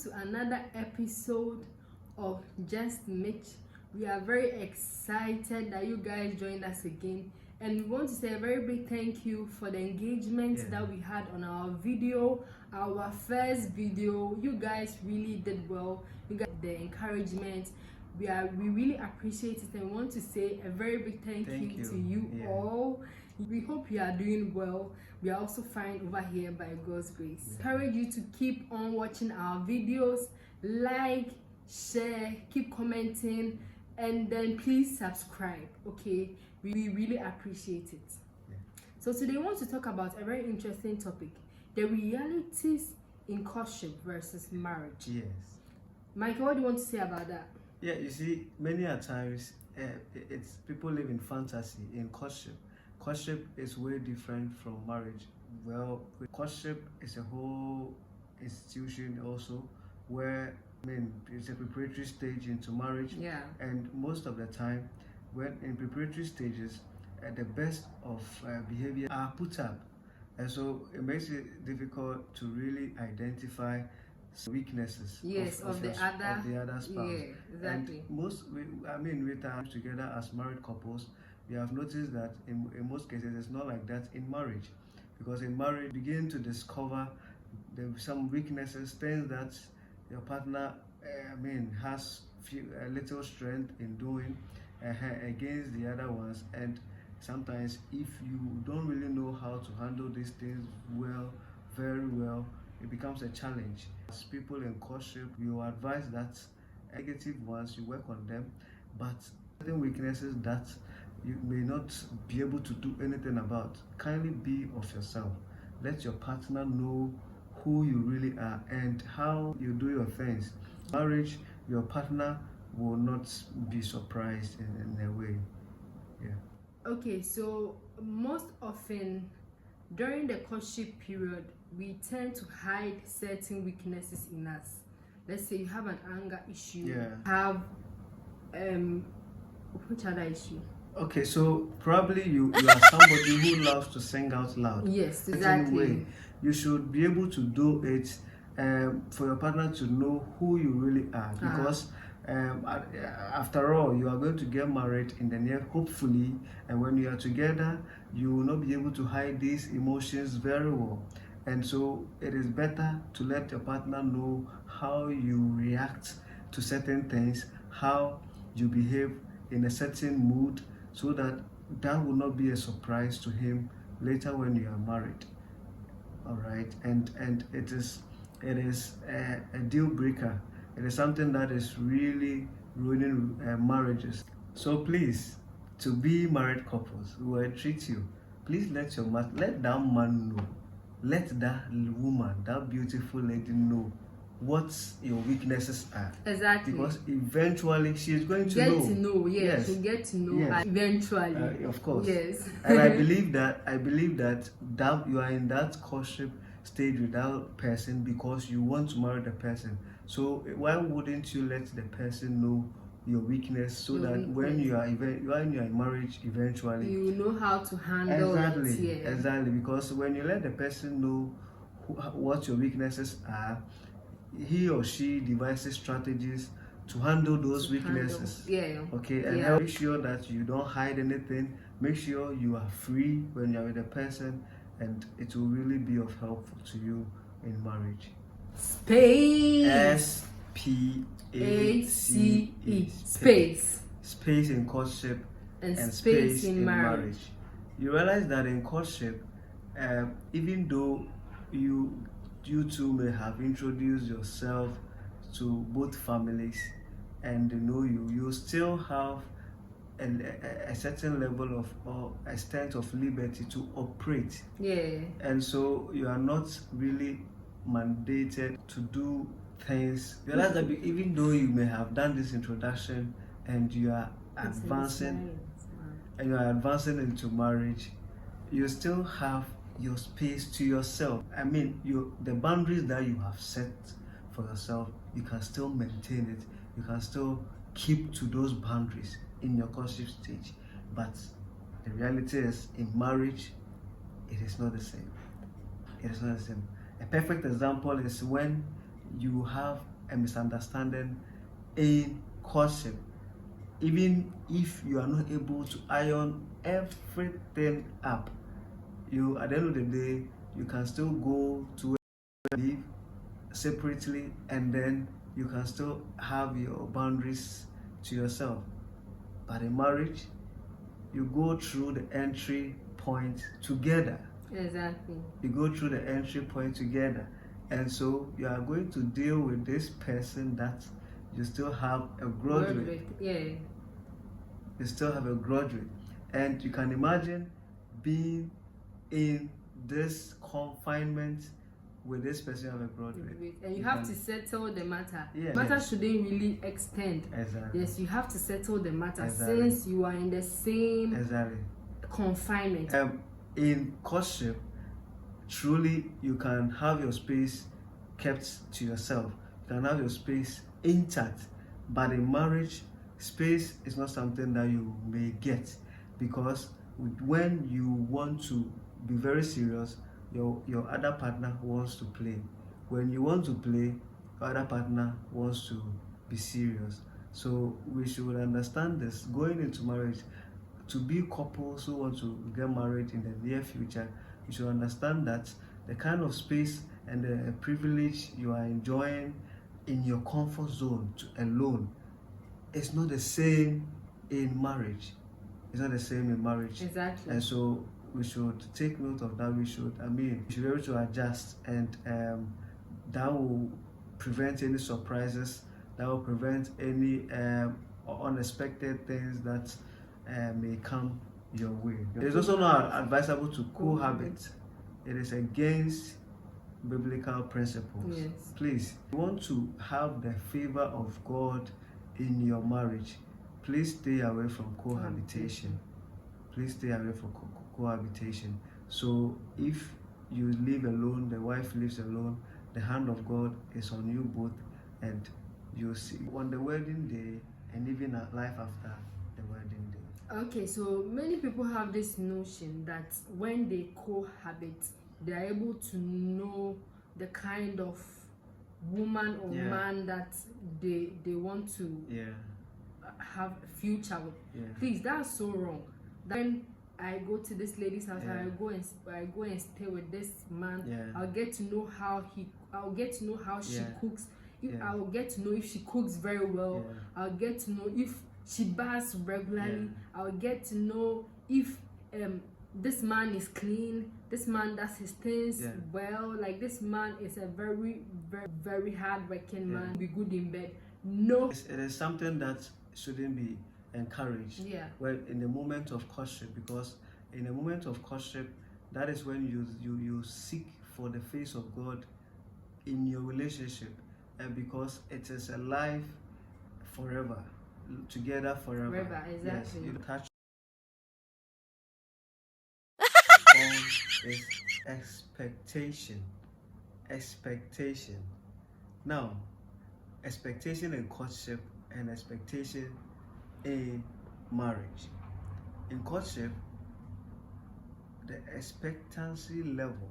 to another episode of Just Mitch. We are very excited that you guys joined us again, and we want to say a very big thank you for the engagement that we had on our video, our first video. You guys really did well. You got the encouragement. We really appreciate it, and we want to say a very big thank you to you all. We hope you are doing well. We are also fine over here by God's grace. Encourage you to keep on watching our videos, like, share, keep commenting, and then please subscribe. Okay, we really appreciate it. So today we want to talk about a very interesting topic: the realities in courtship versus marriage. Yes. Michael, what do you want to say about that? Yeah, you see, many a times it's people live in fantasy in courtship. Courtship is way different from marriage. Well, courtship is a whole institution also where it's a preparatory stage into marriage. Yeah. And most of the time, when in preparatory stages, the best of behavior are put up, and so it makes it difficult to really identify weaknesses of the other spouse. Yeah, exactly. And with our together as married couples, we have noticed that in most cases it's not like that in marriage, because in marriage you begin to discover some weaknesses, things that your partner has a little strength in doing against the other ones, and sometimes if you don't really know how to handle these things very well, it becomes a challenge. As people in courtship, we will advise that negative ones, you work on them, but certain weaknesses that you may not be able to do anything about, kindly be of yourself. Let your partner know who you really are and how you do your things. Marriage, your partner will not be surprised in a way. Yeah. Okay, so most often during the courtship period, we tend to hide certain weaknesses in us. Let's say you have an anger issue, have which other issue? Okay, so probably you are somebody who loves to sing out loud. Yes, exactly. Anyway, you should be able to do it for your partner to know who you really are, because after all, you are going to get married in the near, hopefully, and when you are together, you will not be able to hide these emotions very well. And so it is better to let your partner know how you react to certain things, how you behave in a certain mood, so that will not be a surprise to him later when you are married. All right, and it is a deal breaker. It is something that is really ruining marriages. So please, to be married couples who will treat you, please let that man know, let that woman, that beautiful lady know what your weaknesses are. Exactly. Because eventually she is going to get know. To know. Yes. She'll get to know eventually. Of course. Yes. And I believe that you are in that courtship stage with that person because you want to marry the person. So why wouldn't you let the person know your weakness, so that when you are in marriage, eventually you know how to handle it. Yeah. Exactly. Because when you let the person know what your weaknesses are, he or she devises strategies to handle those weaknesses. Okay, and make sure that you don't hide anything. Make sure you are free when you're with a person, and it will really be of help to you in marriage. Space. SPACE. Space in courtship and space in marriage. You realize that in courtship, even though you two may have introduced yourself to both families and they know you still have a certain level of or extent of liberty to operate. And so you are not really mandated to do things. You realize that even though you may have done this introduction and you are advancing into marriage, you still have your space to yourself. The boundaries that you have set for yourself, you can still maintain it. You can still keep to those boundaries in your courtship stage. But the reality is, in marriage, it is not the same. It is not the same. A perfect example is when you have a misunderstanding in courtship. Even if you are not able to iron everything up, you, at the end of the day, you can still go to live separately, and then you can still have your boundaries to yourself. But in marriage, you go through the entry point together. Exactly. You go through the entry point together, and so you are going to deal with this person that you still have a grudge with. Yeah. You still have a grudge with, and you can imagine being in this confinement with this person you have a grudge with. And you have to settle the matter. Yeah. The matter shouldn't really extend. Exactly. Yes, you have to settle the matter Exactly. since you are in the same confinement. In courtship, truly you can have your space kept to yourself. You can have your space intact. But in marriage, space is not something that you may get, because when you want to be very serious, your other partner wants to play. When you want to play, your other partner wants to be serious. So we should understand this going into marriage. To be couples who want to get married in the near future, you should understand that the kind of space and the privilege you are enjoying in your comfort zone alone is not the same in marriage. It's not the same in marriage. Exactly. And so we should take note of that. We should be able to adjust, and that will prevent any surprises. That will prevent any unexpected things that may come your way. It is also not advisable to cohabit. It is against biblical principles. Yes. Please, if you want to have the favor of God in your marriage, please stay away from cohabitation. Please stay away from cohabitation. So if you live alone, the wife lives alone, the hand of God is on you both, and you see on the wedding day and even a life after the wedding day. Okay, so many people have this notion that when they cohabit, they are able to know the kind of woman or man that they want to have a future with. Please, that's so wrong. When I go to this lady's house, I go and stay with this man, I'll get to know how she cooks. I'll get to know if she cooks very well. I'll get to know if she baths regularly. I'll get to know if this man is clean, this man does his things well, like this man is a very, very, very hard working man, be good in bed. No, it is something that shouldn't be encouraged well in the moment of courtship, because in the moment of courtship, that is when you seek for the face of God in your relationship, and because it is a life forever, together forever. Exactly. Yes, you touch on is expectation. Now, expectation in courtship and expectation in marriage. In courtship, the expectancy level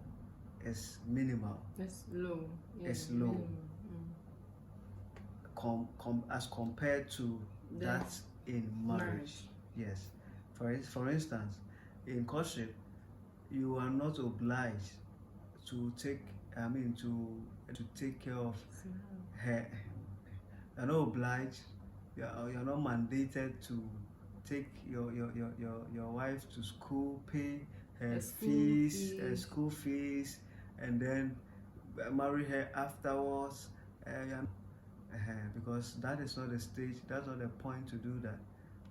is minimal. It's low. It's low. As compared to that in marriage. Yes. For instance, in courtship, you are not obliged to take care of her. You're not obliged. You're not mandated to take your wife to school, pay her school fees, and then marry her afterwards. Because that is not the stage. That's not the point to do that.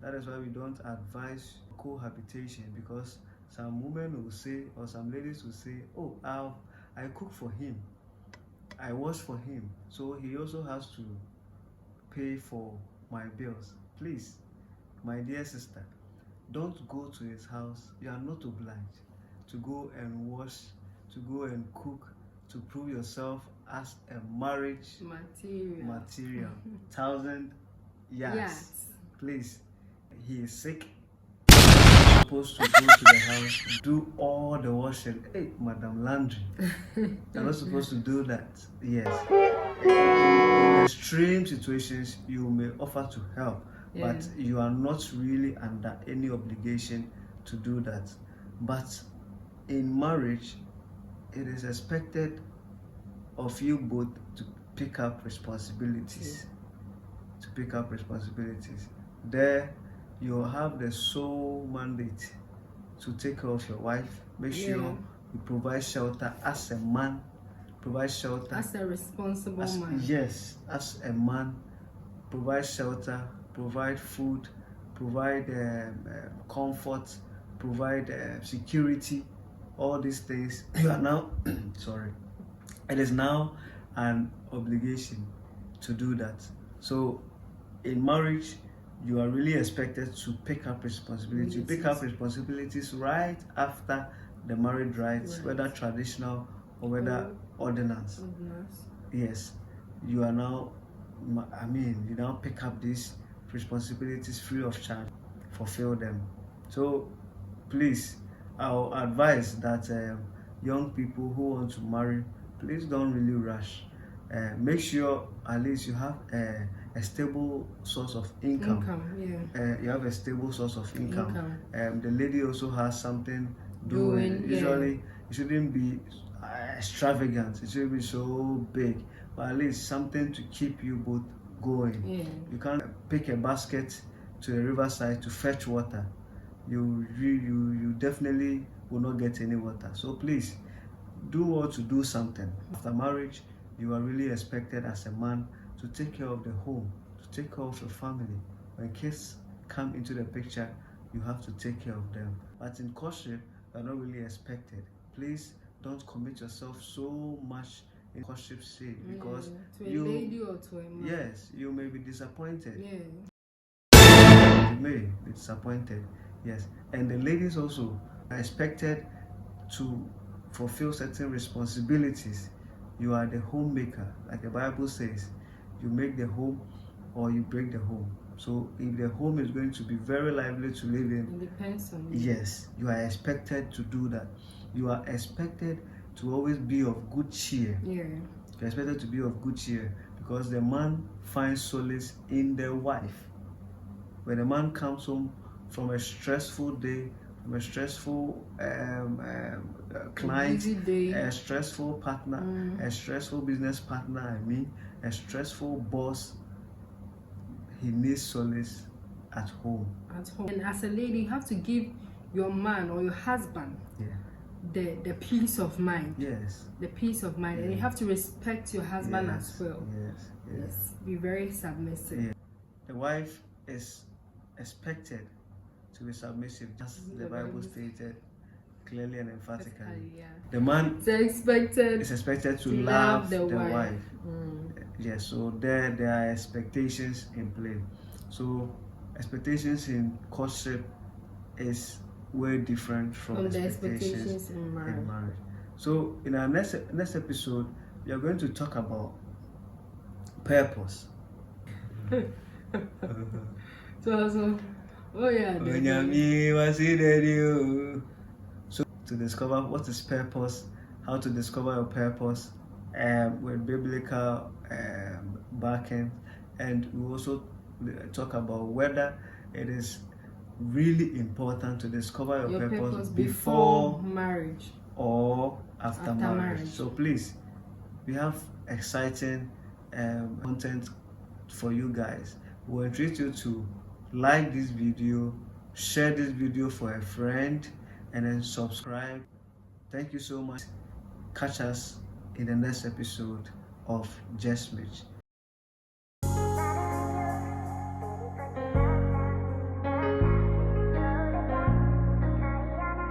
That is why we don't advise cohabitation, because some women will say, or some ladies will say, oh, I cook for him, I wash for him, so he also has to pay for my bills. Please, my dear sister, don't go to his house. You are not obliged to go and wash, to go and cook, to prove yourself as a marriage material. 1,000 yes. Please, he is sick. supposed to go to the house, do all the washing. Hey, Madam Laundry. You're not supposed to do that. Yes. In extreme situations, you may offer to help, but you are not really under any obligation to do that. But in marriage, it is expected of you both to pick up responsibilities. To pick up responsibilities. There, you have the sole mandate to take care of your wife. Make sure you provide shelter as a man. Provide shelter as a responsible man. Yes, as a man. Provide shelter, provide food, provide comfort, provide security. All these things you are now sorry, it is now an obligation to do that. So in marriage, you are really expected to pick up responsibility. You pick up responsibilities right after the marriage rites, whether traditional or whether ordinance. Yes, you are now, you now pick up these responsibilities free of charge, fulfill them. So please, I'll advise that young people who want to marry, please don't really rush. Make sure at least you have a stable source of income. You have a stable source of income. The lady also has something doing. Usually, it shouldn't be extravagant. It shouldn't be so big, but at least something to keep you both going. You can't pick a basket to the riverside to fetch water. You definitely will not get any water. So please, do what to do something. After marriage, you are really expected as a man to take care of the home, to take care of your family. When kids come into the picture, you have to take care of them. But in courtship, you are not really expected. Please don't commit yourself so much in courtship stage, because to a lady or to a man. Yes, you may be disappointed. You may be disappointed. Yes, and the ladies also are expected to fulfill certain responsibilities. You are the homemaker, like the Bible says. You make the home or you break the home. So if the home is going to be very lively to live in, it depends on you. Yes, you are expected to do that. You are expected to always be of good cheer. You're expected to be of good cheer, because the man finds solace in the wife. When a man comes home from a stressful day, from a stressful client, a stressful partner, a stressful business partner, a stressful boss, he needs solace at home. And as a lady, you have to give your man or your husband the peace of mind. The peace of mind. And you have to respect your husband as well. Be very submissive. The wife is expected to be submissive, just the Bible stated clearly and emphatically. The man is expected to love the wife. Yes, so there are expectations in play. So expectations in courtship is way different from the expectations in marriage. So in our next episode, we are going to talk about purpose. So to discover what is purpose, how to discover your purpose, with biblical backing, and we also talk about whether it is really important to discover your purpose before marriage or after marriage. So please, we have exciting content for you guys. We entreat you to like this video, share this video for a friend, and then subscribe. Thank you so much. Catch us in the next episode of Just Mitch.